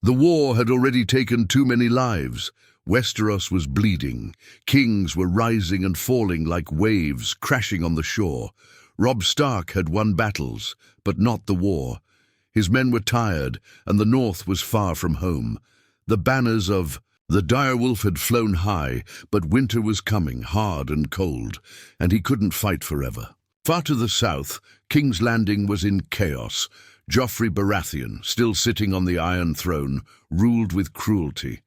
The war had already taken too many lives. Westeros was bleeding. Kings were rising and falling like waves crashing on the shore. Robb Stark had won battles, but not the war. His men were tired, and the north was far from home. The banners of the direwolf had flown high, but winter was coming, hard and cold, and he couldn't fight forever. Far to the south, King's Landing was in chaos. Joffrey Baratheon, still sitting on the Iron Throne, ruled with cruelty.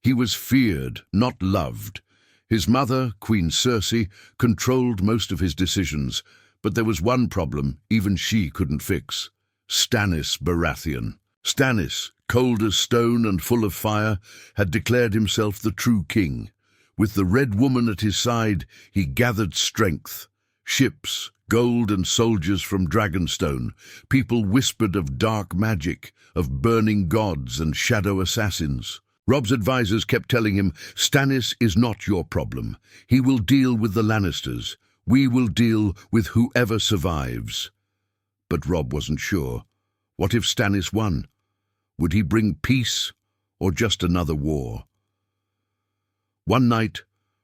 He was feared, not loved. His mother, Queen Cersei, controlled most of his decisions, but there was one problem even she couldn't fix. Stannis Baratheon. Stannis, cold as stone and full of fire, had declared himself the true king. With the Red Woman at his side, he gathered strength. Ships, gold and soldiers from Dragonstone. People whispered of dark magic, of burning gods and shadow assassins. Robb's advisors kept telling him, "Stannis is not your problem. He will deal with the Lannisters. We will deal with whoever survives." But Robb wasn't sure. What if Stannis won? Would he bring peace or just another war? One night,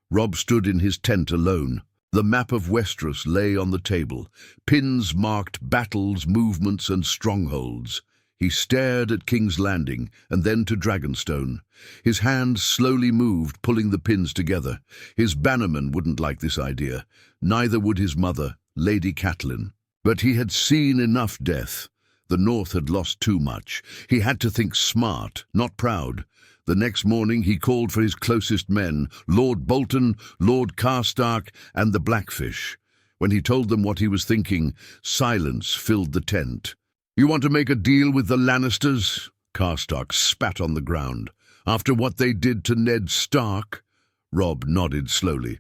Robb stood in his tent alone. The map of Westeros lay on the table. Pins marked battles, movements, and strongholds. He stared at King's Landing and then to Dragonstone. His hand slowly moved, pulling the pins together. His bannermen wouldn't like this idea. Neither would his mother, Lady Catelyn. But he had seen enough death. The North had lost too much. He had to think smart, not proud. The next morning he called for his closest men, Lord Bolton, Lord Karstark, and the Blackfish. When he told them what he was thinking, silence filled the tent. "You want to make a deal with the Lannisters?" Karstark spat on the ground. "After what they did to Ned Stark?" Robb nodded slowly.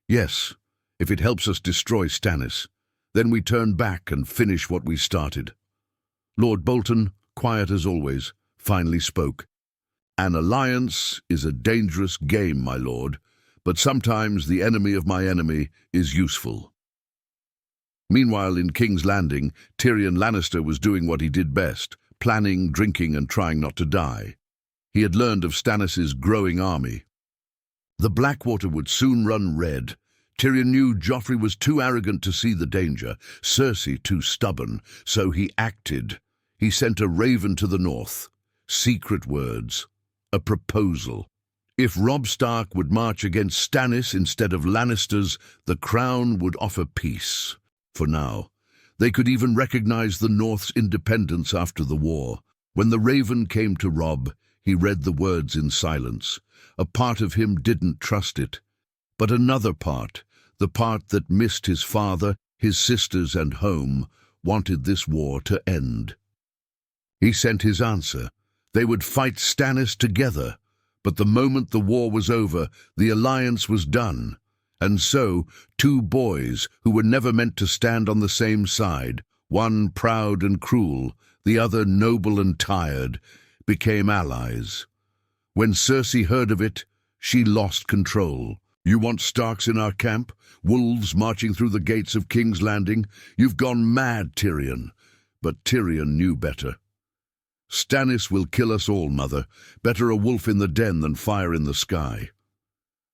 "Yes, if it helps us destroy Stannis. Then we turn back and finish what we started." Lord Bolton, quiet as always, finally spoke. "An alliance is a dangerous game, my lord, but sometimes the enemy of my enemy is useful." Meanwhile, in King's Landing, Tyrion Lannister was doing what he did best, planning, drinking, and trying not to die. He had learned of Stannis's growing army. The Blackwater would soon run red. Tyrion knew Joffrey was too arrogant to see the danger, Cersei too stubborn, so he acted. He sent a raven to the north. Secret words. A proposal. If Robb Stark would march against Stannis instead of Lannisters, the crown would offer peace. For now. They could even recognize the North's independence after the war. When the raven came to Robb, he read the words in silence. A part of him didn't trust it. But another part, the part that missed his father, his sisters, and home, wanted this war to end. He sent his answer. They would fight Stannis together. But the moment the war was over, the alliance was done. And so, two boys who were never meant to stand on the same side, one proud and cruel, the other noble and tired, became allies. When Cersei heard of it, she lost control. "You want Starks in our camp? Wolves marching through the gates of King's Landing? You've gone mad, Tyrion." But Tyrion knew better. "Stannis will kill us all, mother. Better a wolf in the den than fire in the sky."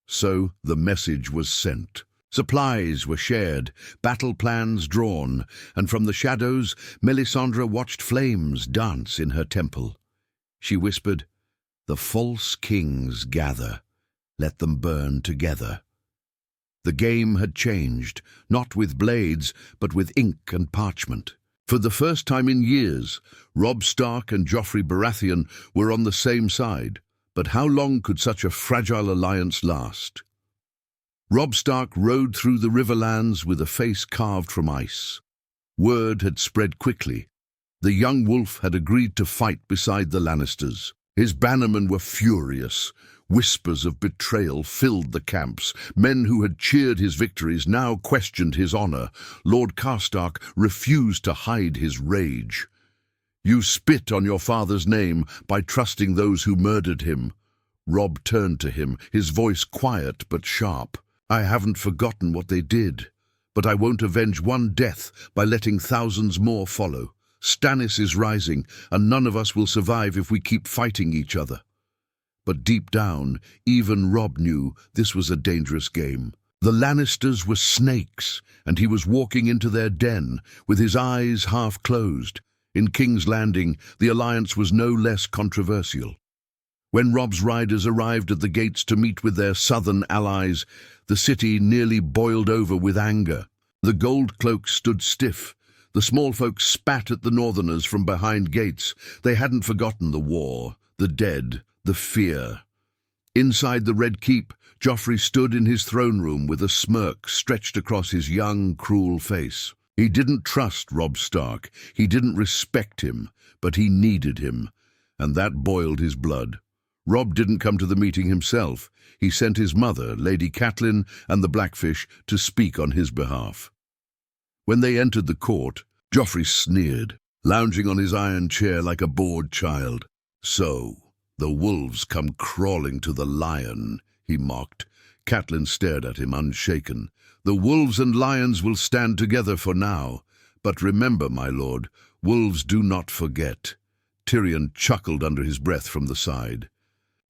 So the message was sent. Supplies were shared, battle plans drawn, and from the shadows, Melisandre watched flames dance in her temple. She whispered, "The false kings gather. Let them burn together." The game had changed, not with blades, but with ink and parchment. For the first time in years, Robb Stark and Joffrey Baratheon were on the same side. But how long could such a fragile alliance last? Robb Stark rode through the Riverlands with a face carved from ice. Word had spread quickly. The young wolf had agreed to fight beside the Lannisters. His bannermen were furious. Whispers of betrayal filled the camps. Men who had cheered his victories now questioned his honor. Lord Karstark refused to hide his rage. "You spit on your father's name by trusting those who murdered him." Robb turned to him, his voice quiet but sharp. "I haven't forgotten what they did, but I won't avenge one death by letting thousands more follow. Stannis is rising, and none of us will survive if we keep fighting each other." But deep down, even Robb knew this was a dangerous game. The Lannisters were snakes, and he was walking into their den with his eyes half closed. In King's Landing, the alliance was no less controversial. When Robb's riders arrived at the gates to meet with their southern allies, the city nearly boiled over with anger. The gold cloaks stood stiff. The small folk spat at the northerners from behind gates. They hadn't forgotten the war, the dead, the fear. Inside the Red Keep, Joffrey stood in his throne room with a smirk stretched across his young, cruel face. He didn't trust Robb Stark. He didn't respect him, but he needed him, and that boiled his blood. Robb didn't come to the meeting himself. He sent his mother, Lady Catelyn, and the Blackfish to speak on his behalf. When they entered the court, Joffrey sneered, lounging on his iron chair like a bored child. "So, the wolves come crawling to the lion," he mocked. Catelyn stared at him, unshaken. "The wolves and lions will stand together for now. But remember, my lord, wolves do not forget." Tyrion chuckled under his breath from the side.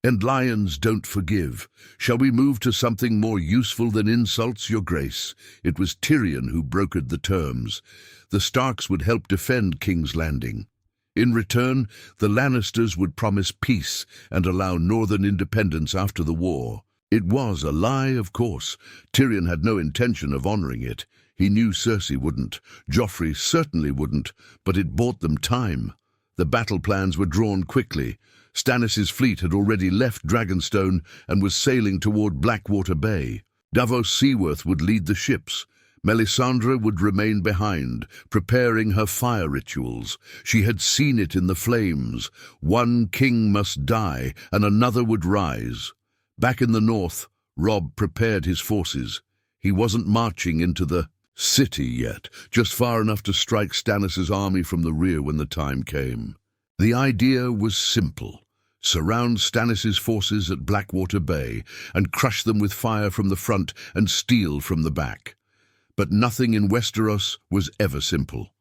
"And lions don't forgive. Shall we move to something more useful than insults, your grace?" It was Tyrion who brokered the terms. The Starks would help defend King's Landing. In return, the Lannisters would promise peace and allow northern independence after the war. It was a lie, of course. Tyrion had no intention of honoring it. He knew Cersei wouldn't. Joffrey certainly wouldn't, but it bought them time. The battle plans were drawn quickly. Stannis' fleet had already left Dragonstone and was sailing toward Blackwater Bay. Davos Seaworth would lead the ships. Melisandre would remain behind, preparing her fire rituals. She had seen it in the flames. One king must die, and another would rise. Back in the north, Robb prepared his forces. He wasn't marching into the city yet, just far enough to strike Stannis' army from the rear when the time came. The idea was simple. Surround Stannis' forces at Blackwater Bay and crush them with fire from the front and steel from the back. But nothing in Westeros was ever simple.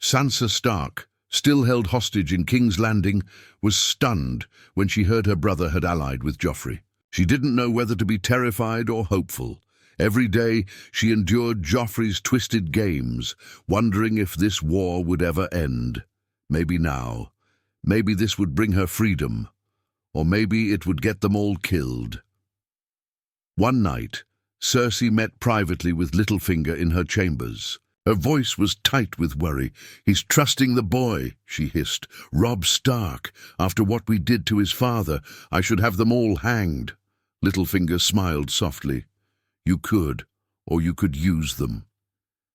Sansa Stark, still held hostage in King's Landing, was stunned when she heard her brother had allied with Joffrey. She didn't know whether to be terrified or hopeful. Every day she endured Joffrey's twisted games, wondering if this war would ever end. Maybe now. Maybe this would bring her freedom. Or maybe it would get them all killed. One night, Cersei met privately with Littlefinger in her chambers. Her voice was tight with worry. "He's trusting the boy," she hissed. "Robb Stark. After what we did to his father, I should have them all hanged." Littlefinger smiled softly. "You could, or you could use them."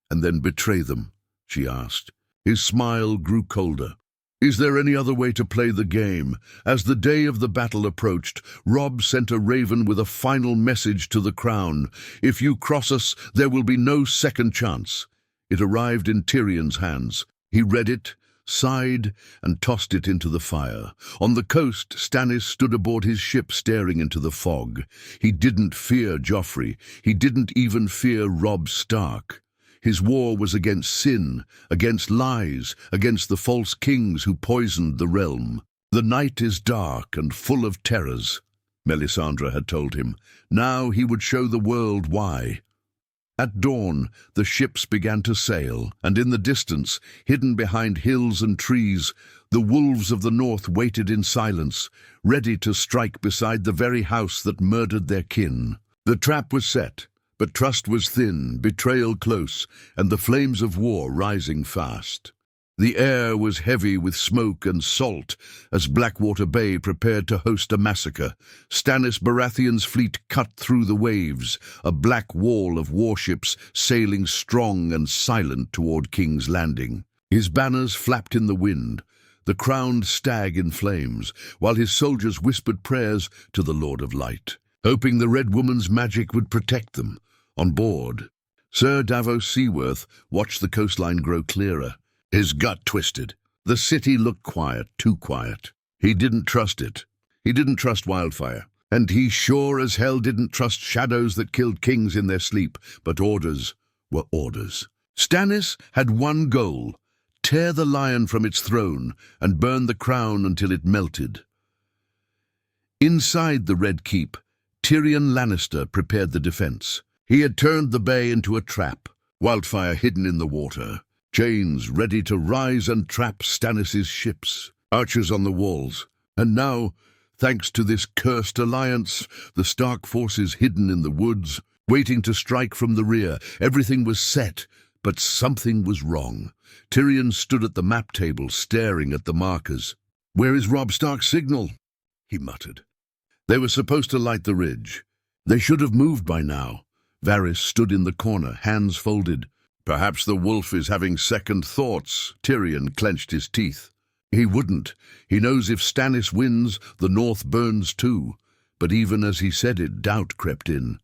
"And then betray them?" she asked. His smile grew colder. "Is there any other way to play the game?" As the day of the battle approached, Robb sent a raven with a final message to the crown. "If you cross us, there will be no second chance." It arrived in Tyrion's hands. He read it, sighed, and tossed it into the fire. On the coast, Stannis stood aboard his ship staring into the fog. He didn't fear Joffrey. He didn't even fear Robb Stark. His war was against sin, against lies, against the false kings who poisoned the realm. "The night is dark and full of terrors," Melisandre had told him. Now he would show the world why. At dawn, the ships began to sail, and in the distance, hidden behind hills and trees, the wolves of the north waited in silence, ready to strike beside the very house that murdered their kin. The trap was set. But trust was thin, betrayal close, and the flames of war rising fast. The air was heavy with smoke and salt as Blackwater Bay prepared to host a massacre. Stannis Baratheon's fleet cut through the waves, a black wall of warships sailing strong and silent toward King's Landing. His banners flapped in the wind, the crowned stag in flames, while his soldiers whispered prayers to the Lord of Light, hoping the Red Woman's magic would protect them. On board, Sir Davos Seaworth watched the coastline grow clearer. His gut twisted. The city looked quiet, too quiet. He didn't trust it. He didn't trust wildfire. And he sure as hell didn't trust shadows that killed kings in their sleep. But orders were orders. Stannis had one goal: tear the lion from its throne, and burn the crown until it melted. Inside the Red Keep, Tyrion Lannister prepared the defense. He had turned the bay into a trap, wildfire hidden in the water, chains ready to rise and trap Stannis' ships, archers on the walls. And now, thanks to this cursed alliance, the Stark forces hidden in the woods, waiting to strike from the rear. Everything was set, but something was wrong. Tyrion stood at the map table, staring at the markers. "Where is Robb Stark's signal?" he muttered. They were supposed to light the ridge. They should have moved by now. Varys stood in the corner, hands folded. "Perhaps the wolf is having second thoughts." Tyrion clenched his teeth. He wouldn't. He knows if Stannis wins, the North burns too. But even as he said it, doubt crept in.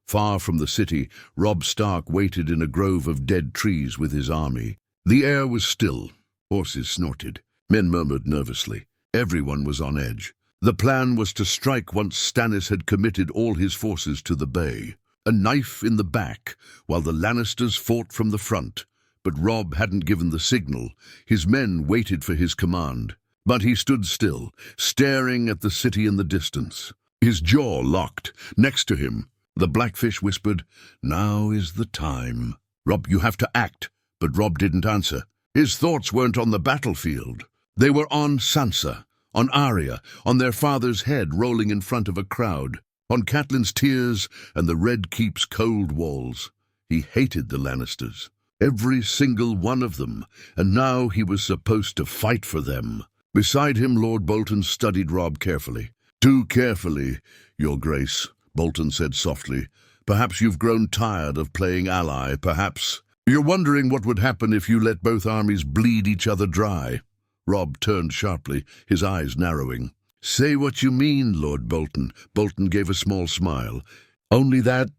Far from the city, Robb Stark waited in a grove of dead trees with his army. The air was still. Horses snorted. Men murmured nervously. Everyone was on edge. The plan was to strike once Stannis had committed all his forces to the bay. A knife in the back, while the Lannisters fought from the front. But Robb hadn't given the signal. His men waited for his command. But he stood still, staring at the city in the distance. His jaw locked. Next to him, the Blackfish whispered, "Now is the time." "Robb, you have to act." But Robb didn't answer. His thoughts weren't on the battlefield. They were on Sansa, on Arya, on their father's head rolling in front of a crowd, on Catelyn's tears and the Red Keep's cold walls. He hated the Lannisters, every single one of them, and now he was supposed to fight for them. Beside him, Lord Bolton studied Robb carefully. "Too carefully, Your Grace," Bolton said softly. "Perhaps you've grown tired of playing ally, perhaps you're wondering what would happen if you let both armies bleed each other dry." Robb turned sharply, his eyes narrowing. "Say what you mean, Lord Bolton." Bolton gave a small smile. "Only that,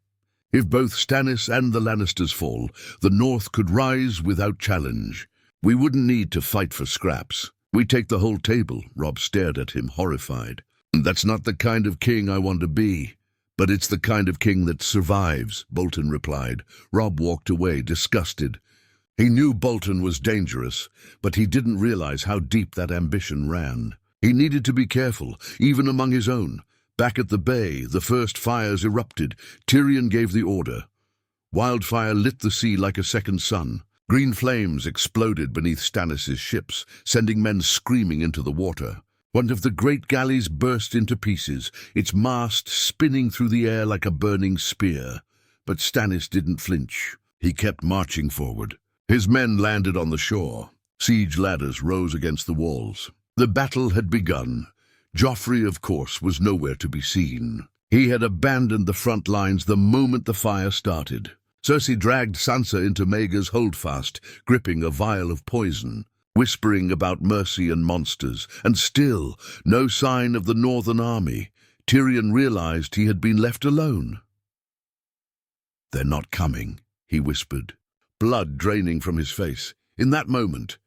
if both Stannis and the Lannisters fall, the North could rise without challenge. We wouldn't need to fight for scraps. We'd take the whole table." Robb stared at him, horrified. "That's not the kind of king I want to be. But it's the kind of king that survives," Bolton replied. Robb walked away, disgusted. He knew Bolton was dangerous, but he didn't realize how deep that ambition ran. He needed to be careful, even among his own. Back at the bay, the first fires erupted. Tyrion gave the order. Wildfire lit the sea like a second sun. Green flames exploded beneath Stannis' ships, sending men screaming into the water. One of the great galleys burst into pieces, its mast spinning through the air like a burning spear. But Stannis didn't flinch. He kept marching forward. His men landed on the shore. Siege ladders rose against the walls. The battle had begun. Joffrey, of course, was nowhere to be seen. He had abandoned the front lines the moment the fire started. Cersei dragged Sansa into Maegor's holdfast, gripping a vial of poison, whispering about mercy and monsters, and still no sign of the northern army. Tyrion realized he had been left alone. "They're not coming," he whispered, blood draining from his face. In that moment,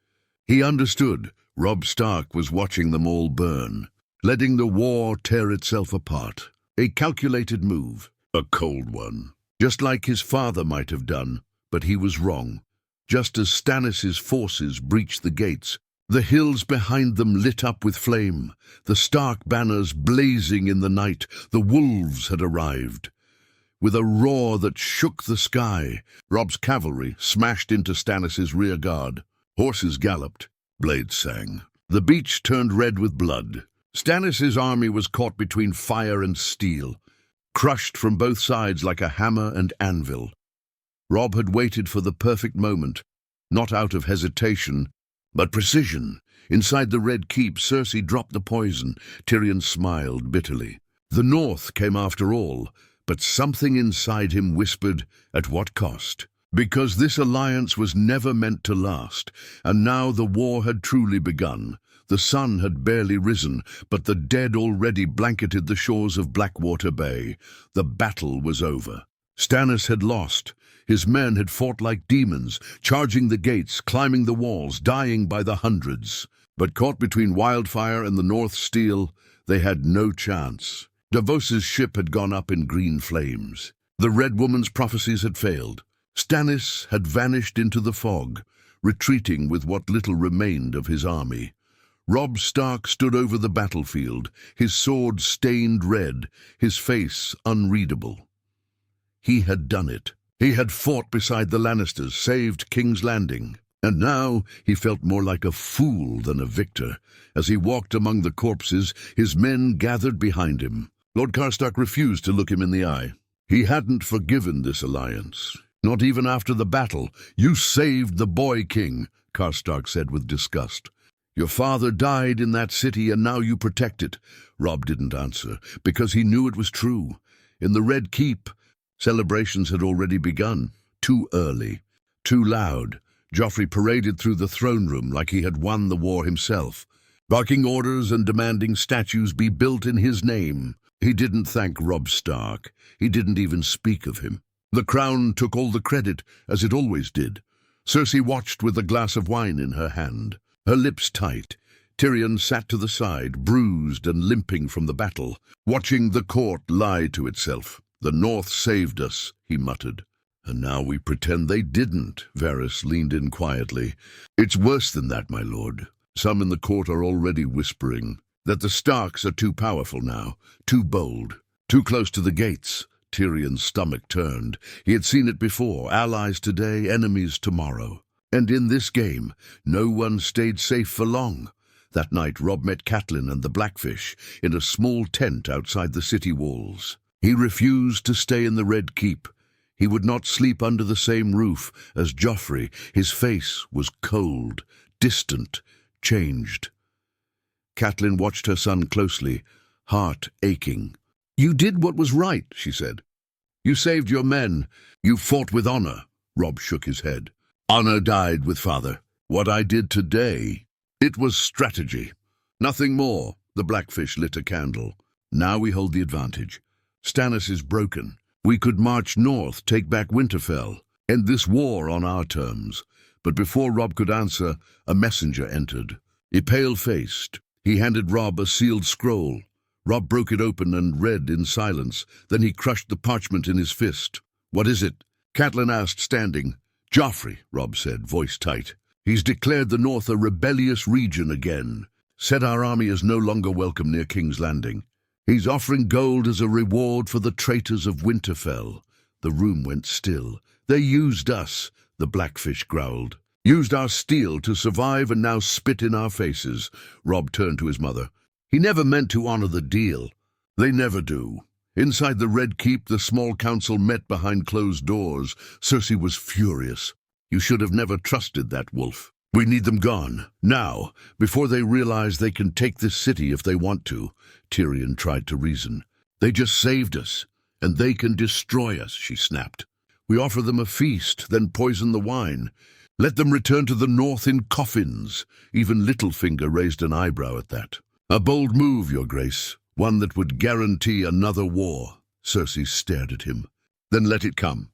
he understood. Robb Stark was watching them all burn, letting the war tear itself apart. A calculated move, a cold one, just like his father might have done, but he was wrong. Just as Stannis' forces breached the gates, the hills behind them lit up with flame, the Stark banners blazing in the night. The wolves had arrived. With a roar that shook the sky, Robb's cavalry smashed into Stannis' rear guard. Horses galloped, blades sang. The beach turned red with blood. Stannis' army was caught between fire and steel, crushed from both sides like a hammer and anvil. Robb had waited for the perfect moment, not out of hesitation, but precision. Inside the Red Keep, Cersei dropped the poison. Tyrion smiled bitterly. The North came after all, but something inside him whispered, at what cost? Because this alliance was never meant to last, and now the war had truly begun. The sun had barely risen, but the dead already blanketed the shores of Blackwater Bay. The battle was over. Stannis had lost. His men had fought like demons, charging the gates, climbing the walls, dying by the hundreds. But caught between wildfire and the North steel, they had no chance. Davos's ship had gone up in green flames. The Red Woman's prophecies had failed. Stannis had vanished into the fog. retreating with what little remained of his army. Robb Stark stood over the battlefield, his sword stained red, his face unreadable. He had done it. He had fought beside the Lannisters, saved King's Landing. And now he felt more like a fool than a victor. As he walked among the corpses, his men gathered behind him. Lord Karstark refused to look him in the eye. He hadn't forgiven this alliance. Not even after the battle. "You saved the boy king," Karstark said with disgust. "Your father died in that city and now you protect it." Robb didn't answer, because he knew it was true. In the Red Keep, celebrations had already begun. Too early. Too loud. Joffrey paraded through the throne room like he had won the war himself, barking orders and demanding statues be built in his name. He didn't thank Robb Stark. He didn't even speak of him. The crown took all the credit, as it always did. Cersei watched with a glass of wine in her hand, her lips tight. Tyrion sat to the side, bruised and limping from the battle, watching the court lie to itself. "The North saved us," he muttered. "And now we pretend they didn't," Varys leaned in quietly. "It's worse than that, my lord. Some in the court are already whispering that the Starks are too powerful now, too bold, too close to the gates." Tyrion's stomach turned. He had seen it before, allies today, enemies tomorrow. And in this game, no one stayed safe for long. That night Robb met Catelyn and the Blackfish in a small tent outside the city walls. He refused to stay in the Red Keep. He would not sleep under the same roof as Joffrey. His face was cold, distant, changed. Catelyn watched her son closely, heart aching. "You did what was right," she said. "You saved your men. You fought with honor." Robb shook his head. "Honor died with father. What I did today, it was strategy. Nothing more." The Blackfish lit a candle. "Now we hold the advantage. Stannis is broken. We could march north, take back Winterfell, end this war on our terms." But before Robb could answer, a messenger entered. Pale-faced, he handed Robb a sealed scroll. Robb broke it open and read in silence. Then he crushed the parchment in his fist. "What is it?" Catelyn asked, standing. "Joffrey," Robb said, voice tight. "He's declared the North a rebellious region again. Said our army is no longer welcome near King's Landing. He's offering gold as a reward for the traitors of Winterfell." The room went still. "They used us," the Blackfish growled. "Used our steel to survive and now spit in our faces." Robb turned to his mother. "He never meant to honor the deal." "They never do." Inside the Red Keep, the small council met behind closed doors. Cersei was furious. "You should have never trusted that wolf. We need them gone, now, before they realize they can take this city if they want to." Tyrion tried to reason. "They just saved us, and they can destroy us," she snapped. "We offer them a feast, then poison the wine. Let them return to the North in coffins." Even Littlefinger raised an eyebrow at that. "A bold move, Your Grace, one that would guarantee another war." Cersei stared at him. "Then let it come.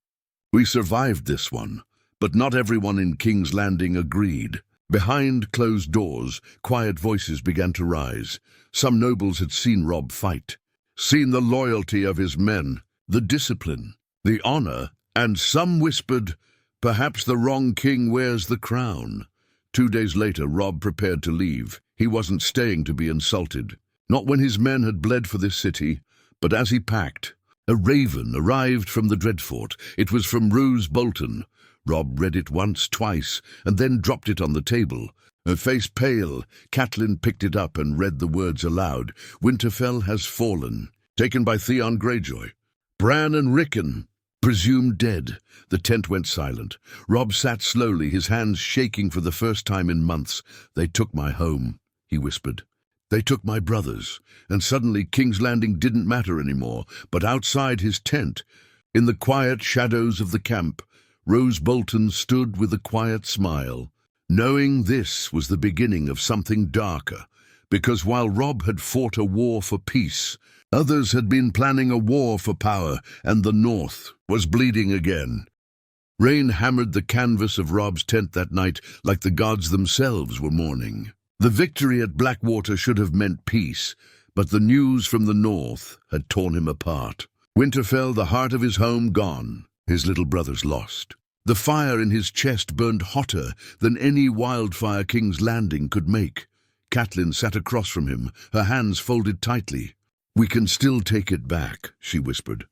We survived this one, but not everyone in King's Landing agreed." Behind closed doors, quiet voices began to rise. Some nobles had seen Robb fight, seen the loyalty of his men, the discipline, the honor, and some whispered, "Perhaps the wrong king wears the crown." 2 days later, Robb prepared to leave. He wasn't staying to be insulted. Not when his men had bled for this city, but as he packed. A raven arrived from the Dreadfort. It was from Roose Bolton. Robb read it once, twice, and then dropped it on the table. Her face pale, Catelyn picked it up and read the words aloud. "Winterfell has fallen, taken by Theon Greyjoy. Bran and Rickon, presumed dead." The tent went silent. Robb sat slowly, his hands shaking for the first time in months. "They took my home," he whispered. "They took my brothers." And suddenly King's Landing didn't matter anymore. But outside his tent, in the quiet shadows of the camp, Roose Bolton stood with a quiet smile, knowing this was the beginning of something darker, because while Robb had fought a war for peace, others had been planning a war for power, and the North was bleeding again. Rain hammered the canvas of Robb's tent that night like the gods themselves were mourning. The victory at Blackwater should have meant peace, but the news from the North had torn him apart. Winterfell, the heart of his home, gone. His little brothers lost. The fire in his chest burned hotter than any wildfire King's Landing could make. Catelyn sat across from him, her hands folded tightly. "We can still take it back," she whispered.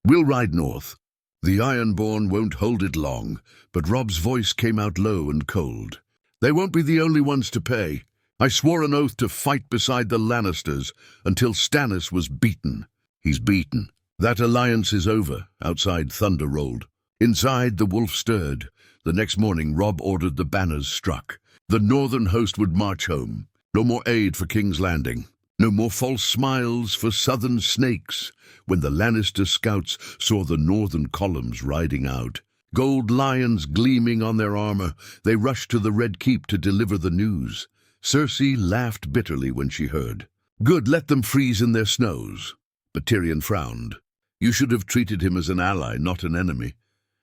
"We'll ride north. The Ironborn won't hold it long," but Robb's voice came out low and cold. "They won't be the only ones to pay. I swore an oath to fight beside the Lannisters until Stannis was beaten. He's beaten. That alliance is over." Outside, thunder rolled. Inside, the wolf stirred. The next morning, Robb ordered the banners struck. The northern host would march home. No more aid for King's Landing. No more false smiles for southern snakes. When the Lannister scouts saw the northern columns riding out, gold lions gleaming on their armor, they rushed to the Red Keep to deliver the news. Cersei laughed bitterly when she heard. "Good, let them freeze in their snows." But Tyrion frowned. "You should have treated him as an ally, not an enemy.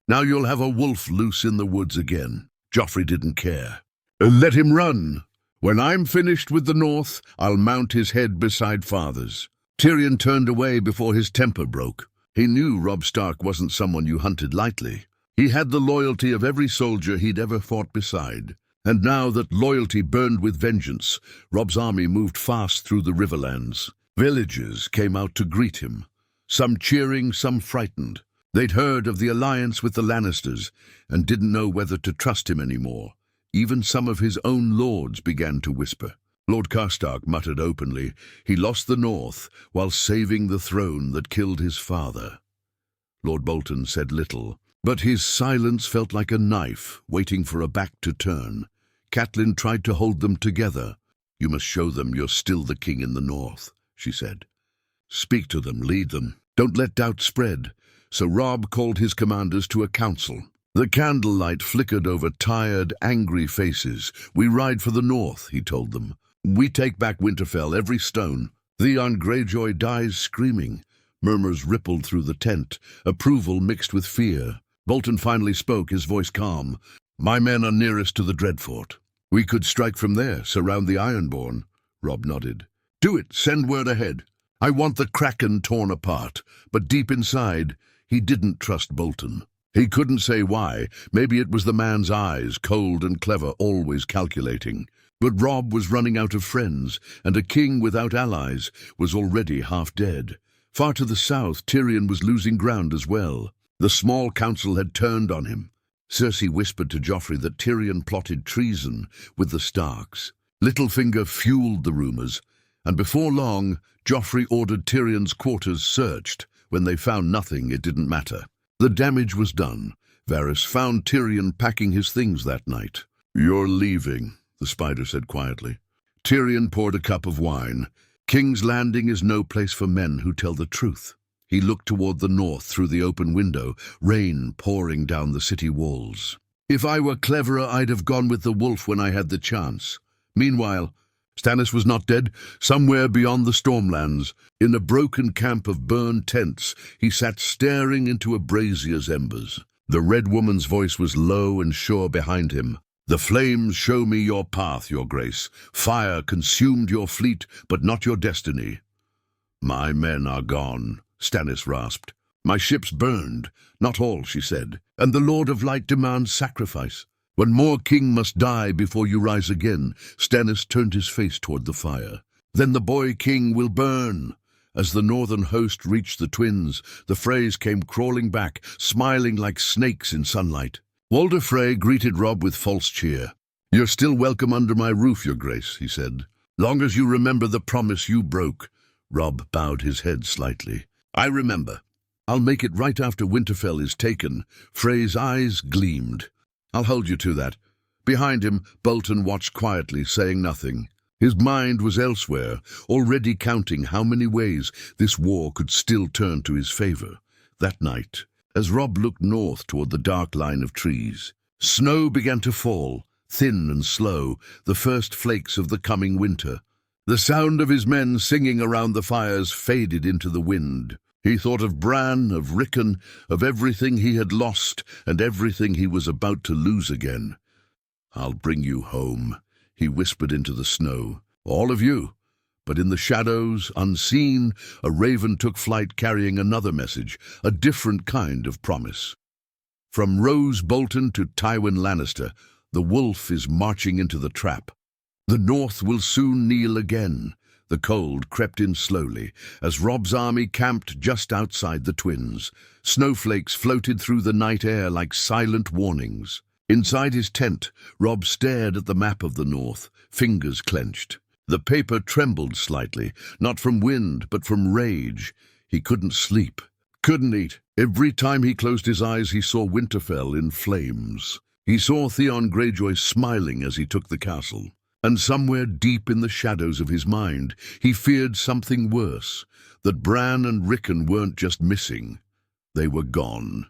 Now you'll have a wolf loose in the woods again." Joffrey didn't care. "Let him run. When I'm finished with the North, I'll mount his head beside father's." Tyrion turned away before his temper broke. He knew Robb Stark wasn't someone you hunted lightly. He had the loyalty of every soldier he'd ever fought beside. And now that loyalty burned with vengeance, Robb's army moved fast through the riverlands. Villagers came out to greet him, some cheering, some frightened. They'd heard of the alliance with the Lannisters and didn't know whether to trust him anymore. Even some of his own lords began to whisper. Lord Karstark muttered openly he lost the North while saving the throne that killed his father. Lord Bolton said little, but his silence felt like a knife waiting for a back to turn. Catelyn tried to hold them together. "You must show them you're still the king in the North," she said. "Speak to them, lead them. Don't let doubt spread." So Robb called his commanders to a council. The candlelight flickered over tired, angry faces. "We ride for the North," he told them. "We take back Winterfell, every stone. Theon Greyjoy dies screaming." Murmurs rippled through the tent, approval mixed with fear. Bolton finally spoke, his voice calm. "My men are nearest to the Dreadfort. We could strike from there, surround the Ironborn." Robb nodded. "Do it, send word ahead. I want the Kraken torn apart." But deep inside, he didn't trust Bolton. He couldn't say why. Maybe it was the man's eyes, cold and clever, always calculating. But Robb was running out of friends, and a king without allies was already half dead. Far to the south, Tyrion was losing ground as well. The small council had turned on him. Cersei whispered to Joffrey that Tyrion plotted treason with the Starks. Littlefinger fueled the rumors, and before long, Joffrey ordered Tyrion's quarters searched. When they found nothing, it didn't matter. The damage was done. Varys found Tyrion packing his things that night. "You're leaving," the spider said quietly. Tyrion poured a cup of wine. "King's Landing is no place for men who tell the truth." He looked toward the north through the open window, rain pouring down the city walls. "If I were cleverer, I'd have gone with the wolf when I had the chance." Meanwhile, Stannis was not dead. Somewhere beyond the Stormlands, in a broken camp of burned tents, he sat staring into a brazier's embers. The Red Woman's voice was low and sure behind him. "The flames show me your path, your grace. Fire consumed your fleet, but not your destiny." "My men are gone," Stannis rasped. "My ships burned." "Not all," she said, "and the Lord of Light demands sacrifice. One more king must die before you rise again." Stannis turned his face toward the fire. "Then the boy king will burn." As the northern host reached the twins, the Freys came crawling back, smiling like snakes in sunlight. Walder Frey greeted Robb with false cheer. "You're still welcome under my roof, your grace," he said. "Long as you remember the promise you broke." Robb bowed his head slightly. "I remember. I'll make it right after Winterfell is taken." Frey's eyes gleamed. "I'll hold you to that." Behind him, Bolton watched quietly, saying nothing. His mind was elsewhere, already counting how many ways this war could still turn to his favor. That night, as Robb looked north toward the dark line of trees, snow began to fall, thin and slow, the first flakes of the coming winter. The sound of his men singing around the fires faded into the wind. He thought of Bran, of Rickon, of everything he had lost and everything he was about to lose again. "I'll bring you home," he whispered into the snow. "All of you." But in the shadows, unseen, a raven took flight carrying another message, a different kind of promise. From Rose Bolton to Tywin Lannister, the wolf is marching into the trap. The North will soon kneel again. The cold crept in slowly as Robb's army camped just outside the Twins. Snowflakes floated through the night air like silent warnings. Inside his tent, Robb stared at the map of the North, fingers clenched. The paper trembled slightly, not from wind, but from rage. He couldn't sleep, couldn't eat. Every time he closed his eyes, he saw Winterfell in flames. He saw Theon Greyjoy smiling as he took the castle. And somewhere deep in the shadows of his mind, he feared something worse, that Bran and Rickon weren't just missing. They were gone.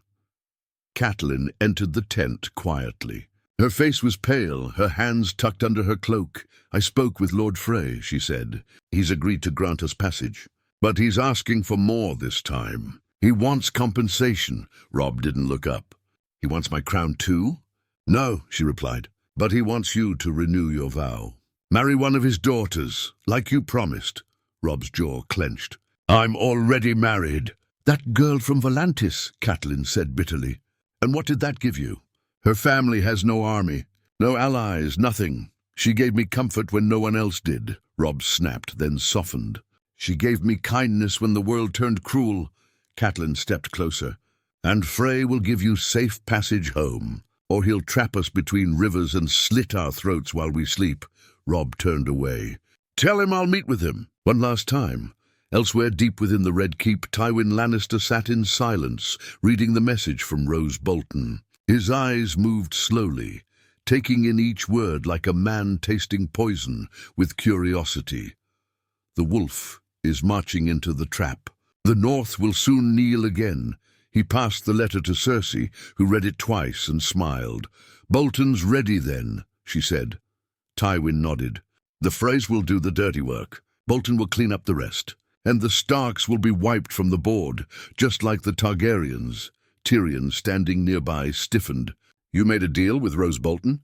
Catelyn entered the tent quietly. Her face was pale, her hands tucked under her cloak. "I spoke with Lord Frey," she said. "He's agreed to grant us passage. But he's asking for more this time. He wants compensation." Robb didn't look up. "He wants my crown too?" "No," she replied. "But he wants you to renew your vow. Marry one of his daughters, like you promised." Robb's jaw clenched. "I'm already married." "That girl from Volantis," Catelyn said bitterly. "And what did that give you?" "Her family has no army, no allies, nothing. She gave me comfort when no one else did." Robb snapped, then softened. "She gave me kindness when the world turned cruel." Catelyn stepped closer. "And Frey will give you safe passage home. Or he'll trap us between rivers and slit our throats while we sleep." Robb turned away. "Tell him I'll meet with him." One last time. Elsewhere, deep within the Red Keep, Tywin Lannister sat in silence, reading the message from Rose Bolton. His eyes moved slowly, taking in each word like a man tasting poison with curiosity. "The wolf is marching into the trap. The North will soon kneel again." He passed the letter to Cersei, who read it twice and smiled. "Bolton's ready then," she said. Tywin nodded. "The Freys will do the dirty work. Bolton will clean up the rest. And the Starks will be wiped from the board, just like the Targaryens." Tyrion, standing nearby, stiffened. "You made a deal with Rose Bolton?"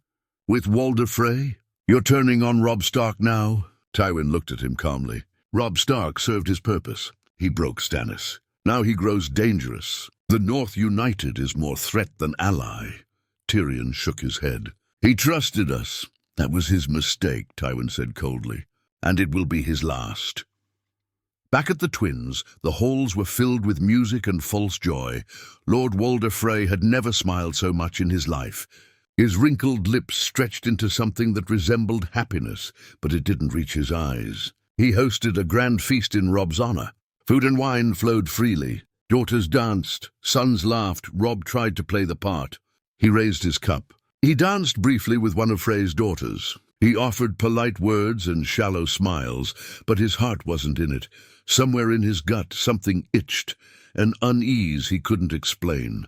"With Walder Frey? You're turning on Robb Stark now?" Tywin looked at him calmly. "Robb Stark served his purpose. He broke Stannis. Now he grows dangerous. The North united is more threat than ally." Tyrion shook his head. "He trusted us." "That was his mistake," Tywin said coldly. "And it will be his last." Back at the Twins, the halls were filled with music and false joy. Lord Walder Frey had never smiled so much in his life. His wrinkled lips stretched into something that resembled happiness, but it didn't reach his eyes. He hosted a grand feast in Robb's honor. Food and wine flowed freely. Daughters danced, sons laughed. Robb tried to play the part. He raised his cup. He danced briefly with one of Frey's daughters. He offered polite words and shallow smiles, but his heart wasn't in it. Somewhere in his gut, something itched, an unease he couldn't explain.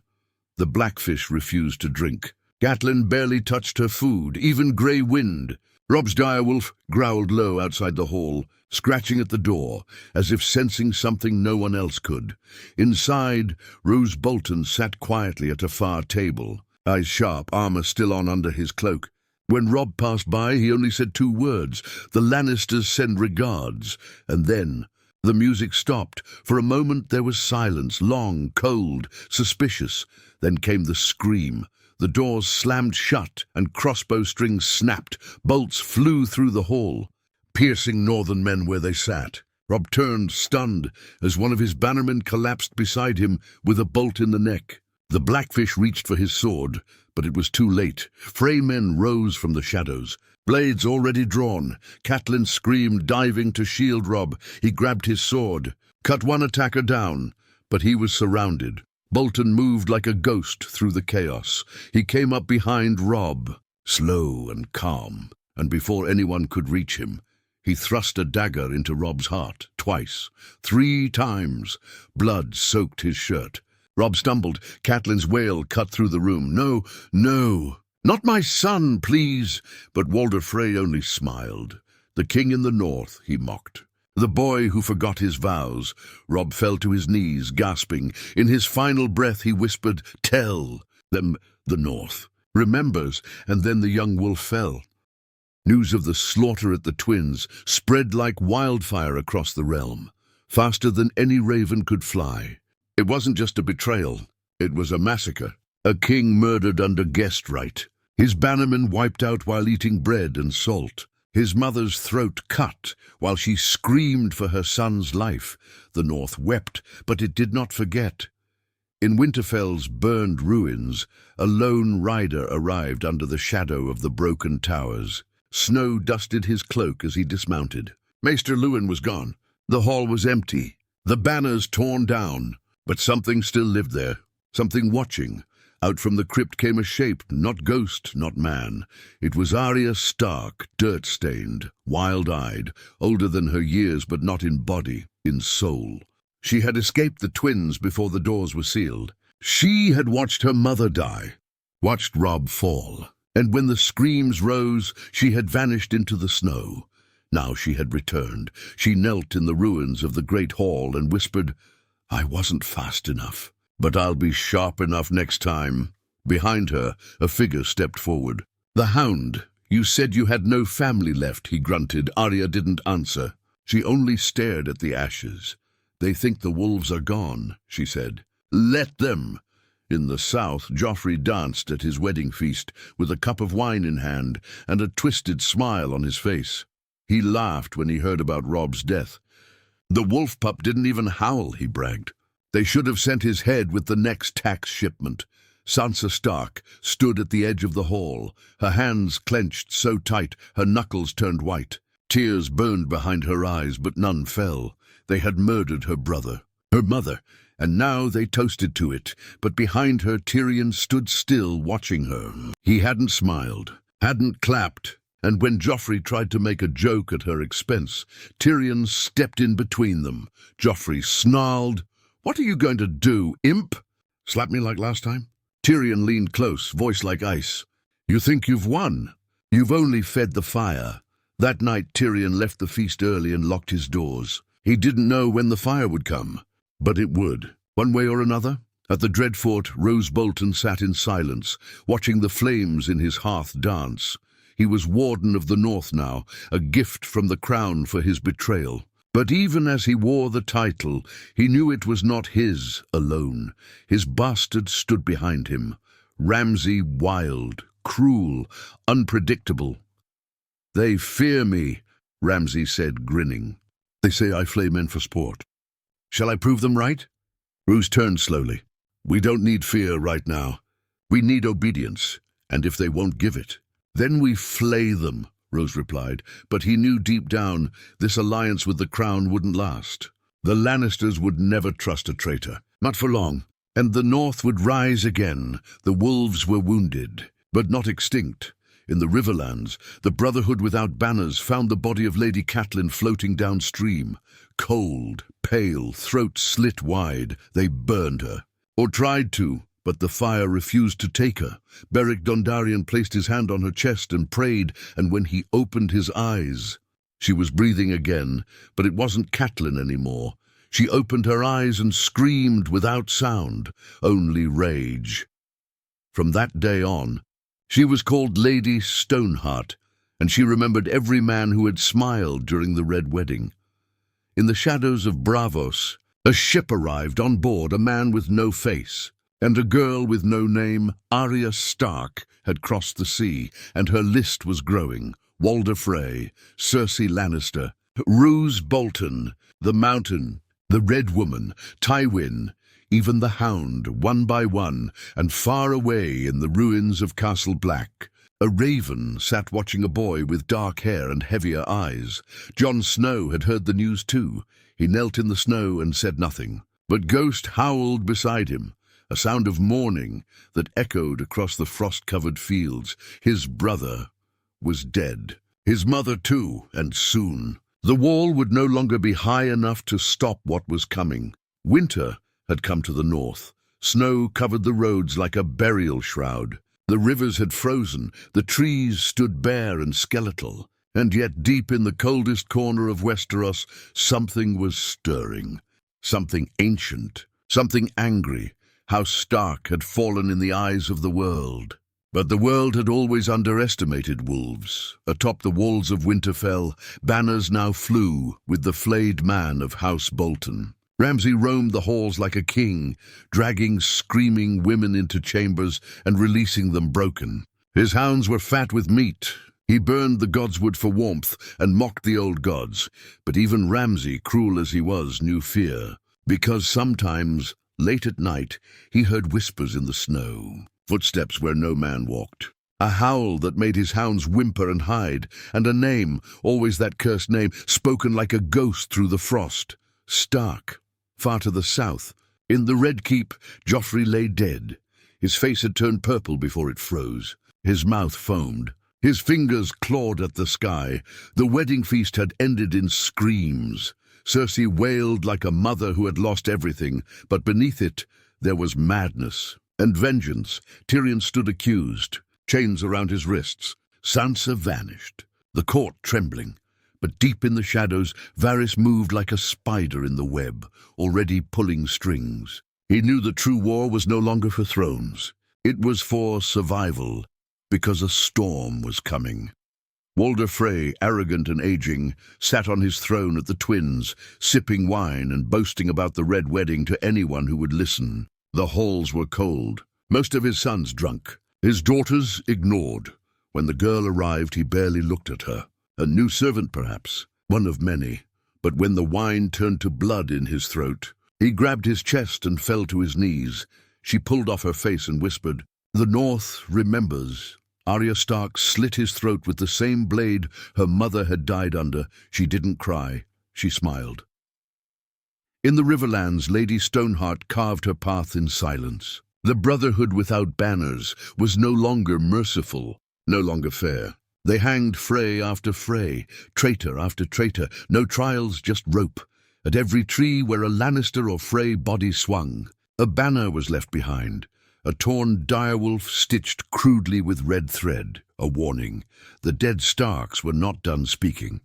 The blackfish refused to drink. Catelyn barely touched her food, even Grey Wind. Robb's direwolf growled low outside the hall, scratching at the door, as if sensing something no one else could. Inside, Rose Bolton sat quietly at a far table, eyes sharp, armor still on under his cloak. When Robb passed by, he only said 2 words: "The Lannisters send regards." And then the music stopped. For a moment there was silence, long, cold, suspicious. Then came the scream. The doors slammed shut and crossbow strings snapped. Bolts flew through the hall, piercing northern men where they sat. Robb turned, stunned, as one of his bannermen collapsed beside him with a bolt in the neck. The blackfish reached for his sword, but it was too late. Frey men rose from the shadows, blades already drawn. Catelyn screamed, diving to shield Robb. He grabbed his sword, cut one attacker down, but he was surrounded. Bolton moved like a ghost through the chaos. He came up behind Robb, slow and calm, and before anyone could reach him, he thrust a dagger into Robb's heart, twice, 3 times. Blood soaked his shirt. Robb stumbled. Catelyn's wail cut through the room. "No, no, not my son, please." But Walder Frey only smiled. "The king in the north," he mocked. "The boy who forgot his vows." Robb fell to his knees, gasping. In his final breath he whispered, "Tell them the north remembers." And then the young wolf fell. News of the slaughter at the Twins spread like wildfire across the realm, faster than any raven could fly. It wasn't just a betrayal, it was a massacre. A king murdered under guest right. His bannermen wiped out while eating bread and salt. His mother's throat cut while she screamed for her son's life. The North wept, but it did not forget. In Winterfell's burned ruins, a lone rider arrived under the shadow of the broken towers. Snow dusted his cloak as he dismounted. Maester Luwin was gone. The hall was empty, the banners torn down, but something still lived there, something watching. Out from the crypt came a shape, not ghost, not man. It was Arya Stark, dirt-stained, wild-eyed, older than her years but not in body, in soul. She had escaped the twins before the doors were sealed. She had watched her mother die, watched Robb fall, and when the screams rose, she had vanished into the snow. Now she had returned. She knelt in the ruins of the great hall and whispered, "I wasn't fast enough, but I'll be sharp enough next time." Behind her, a figure stepped forward. "The Hound, you said you had no family left," he grunted. Arya didn't answer. She only stared at the ashes. "They think the wolves are gone," she said. "Let them." In the south, Joffrey danced at his wedding feast, with a cup of wine in hand and a twisted smile on his face. He laughed when he heard about Robb's death. "The wolf pup didn't even howl," he bragged. "They should have sent his head with the next tax shipment." Sansa Stark stood at the edge of the hall, her hands clenched so tight her knuckles turned white. Tears burned behind her eyes, but none fell. They had murdered her brother, her mother, and now they toasted to it. But behind her, Tyrion stood still, watching her. He hadn't smiled, hadn't clapped, and when Joffrey tried to make a joke at her expense, Tyrion stepped in between them. Joffrey snarled, "What are you going to do, imp? Slap me like last time?" Tyrion leaned close, voice like ice. "You think you've won? You've only fed the fire." That night Tyrion left the feast early and locked his doors. He didn't know when the fire would come, but it would, one way or another. At the Dreadfort, Roose Bolton sat in silence, watching the flames in his hearth dance. He was Warden of the North now, a gift from the crown for his betrayal. But even as he wore the title, he knew it was not his alone. His bastard stood behind him. Ramsay, wild, cruel, unpredictable. "They fear me," Ramsay said, grinning. "They say I flay men for sport. Shall I prove them right?" Roose turned slowly. "We don't need fear right now. We need obedience, and if they won't give it, then we flay them," Roose replied, but he knew deep down this alliance with the crown wouldn't last. The Lannisters would never trust a traitor, not for long, and the North would rise again. The wolves were wounded, but not extinct. In the Riverlands, the Brotherhood without banners found the body of Lady Catelyn floating downstream. Cold, pale, throat slit wide, they burned her. Or tried to, but the fire refused to take her. Beric Dondarrion placed his hand on her chest and prayed, and when he opened his eyes, she was breathing again, but it wasn't Catelyn anymore. She opened her eyes and screamed without sound, only rage. From that day on, she was called Lady Stoneheart, and she remembered every man who had smiled during the Red Wedding. In the shadows of Braavos, a ship arrived on board, a man with no face, and a girl with no name. Arya Stark had crossed the sea, and her list was growing. Walder Frey, Cersei Lannister, Roose Bolton, the Mountain, the Red Woman, Tywin, even the Hound, one by one, and far away in the ruins of Castle Black, a raven sat watching a boy with dark hair and heavier eyes. Jon Snow had heard the news too. He knelt in the snow and said nothing, but Ghost howled beside him, a sound of mourning that echoed across the frost-covered fields. His brother was dead. His mother too, and soon. The wall would no longer be high enough to stop what was coming. Winter had come to the north. Snow covered the roads like a burial shroud. The rivers had frozen, the trees stood bare and skeletal, and yet deep in the coldest corner of Westeros, something was stirring. Something ancient, something angry. House Stark had fallen in the eyes of the world. But the world had always underestimated wolves. Atop the walls of Winterfell, banners now flew with the flayed man of House Bolton. Ramsay roamed the halls like a king, dragging screaming women into chambers and releasing them broken. His hounds were fat with meat. He burned the godswood for warmth and mocked the old gods. But even Ramsay, cruel as he was, knew fear, because sometimes, late at night, he heard whispers in the snow, footsteps where no man walked, a howl that made his hounds whimper and hide, and a name, always that cursed name, spoken like a ghost through the frost. Stark. Far to the south, in the Red Keep, Joffrey lay dead. His face had turned purple before it froze. His mouth foamed. His fingers clawed at the sky. The wedding feast had ended in screams. Cersei wailed like a mother who had lost everything, but beneath it there was madness and vengeance. Tyrion stood accused, chains around his wrists. Sansa vanished, the court trembling. But deep in the shadows, Varys moved like a spider in the web, already pulling strings. He knew the true war was no longer for thrones. It was for survival, because a storm was coming. Walder Frey, arrogant and aging, sat on his throne at the Twins, sipping wine and boasting about the Red Wedding to anyone who would listen. The halls were cold, most of his sons drunk, his daughters ignored. When the girl arrived, he barely looked at her. A new servant, perhaps, one of many. But when the wine turned to blood in his throat, he grabbed his chest and fell to his knees. She pulled off her face and whispered, "The North remembers." Arya Stark slit his throat with the same blade her mother had died under. She didn't cry. She smiled. In the Riverlands, Lady Stoneheart carved her path in silence. The brotherhood without banners was no longer merciful, no longer fair. They hanged Frey after Frey, traitor after traitor, no trials, just rope. At every tree where a Lannister or Frey body swung, a banner was left behind, a torn direwolf stitched crudely with red thread, a warning. The dead Starks were not done speaking.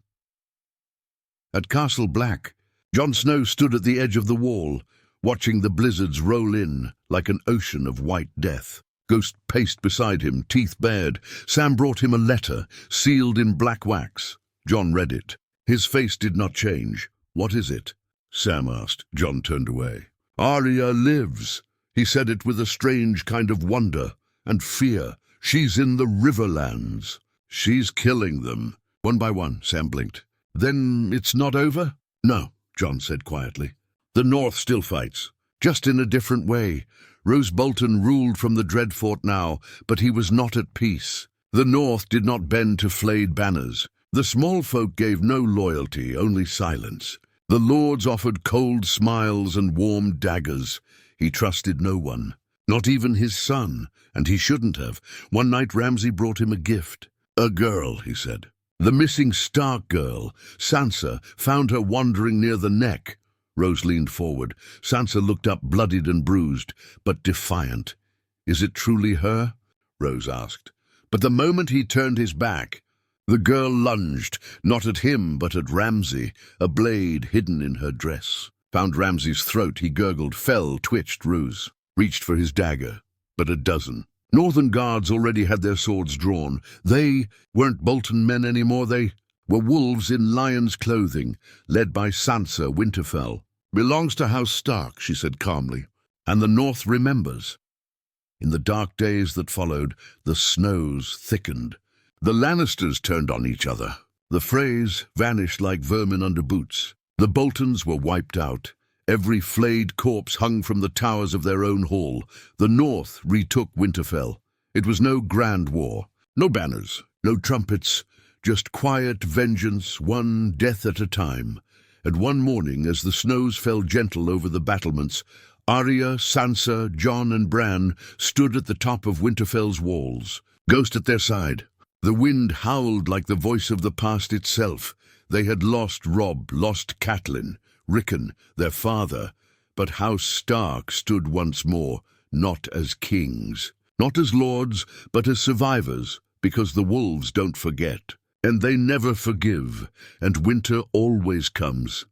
At Castle Black, Jon Snow stood at the edge of the wall, watching the blizzards roll in like an ocean of white death. Ghost paced beside him, teeth bared. Sam brought him a letter, sealed in black wax. Jon read it. His face did not change. "What is it?" Sam asked. Jon turned away. "Arya lives." He said it with a strange kind of wonder and fear. "She's in the Riverlands. She's killing them." One by one, Sam blinked. "Then it's not over?" "No," Jon said quietly. "The North still fights, just in a different way. Roose Bolton ruled from the Dreadfort now, but he was not at peace. The North did not bend to flayed banners. The small folk gave no loyalty, only silence. The lords offered cold smiles and warm daggers. He trusted no one, not even his son, and he shouldn't have. One night Ramsay brought him a gift. "A girl," he said. "The missing Stark girl. Sansa found her wandering near the neck." Rose leaned forward. Sansa looked up, bloodied and bruised, but defiant. "Is it truly her?" Rose asked. But the moment he turned his back, the girl lunged, not at him but at Ramsay, a blade hidden in her dress. Found Ramsay's throat, he gurgled, fell, twitched Ruse. Reached for his dagger, but a dozen. Northern guards already had their swords drawn. They weren't Bolton men anymore, they were wolves in lion's clothing, led by Sansa Winterfell. "Belongs to House Stark," she said calmly, "and the North remembers." In the dark days that followed, the snows thickened. The Lannisters turned on each other. The Freys vanished like vermin under boots. The Boltons were wiped out. Every flayed corpse hung from the towers of their own hall. The North retook Winterfell. It was no grand war, no banners, no trumpets, just quiet vengeance, one death at a time. And one morning, as the snows fell gentle over the battlements, Arya, Sansa, Jon and Bran stood at the top of Winterfell's walls, Ghost at their side. The wind howled like the voice of the past itself. They had lost Robb, lost Catelyn, Rickon, their father, but House Stark stood once more, not as kings, not as lords, but as survivors, because the wolves don't forget. And they never forgive, and winter always comes.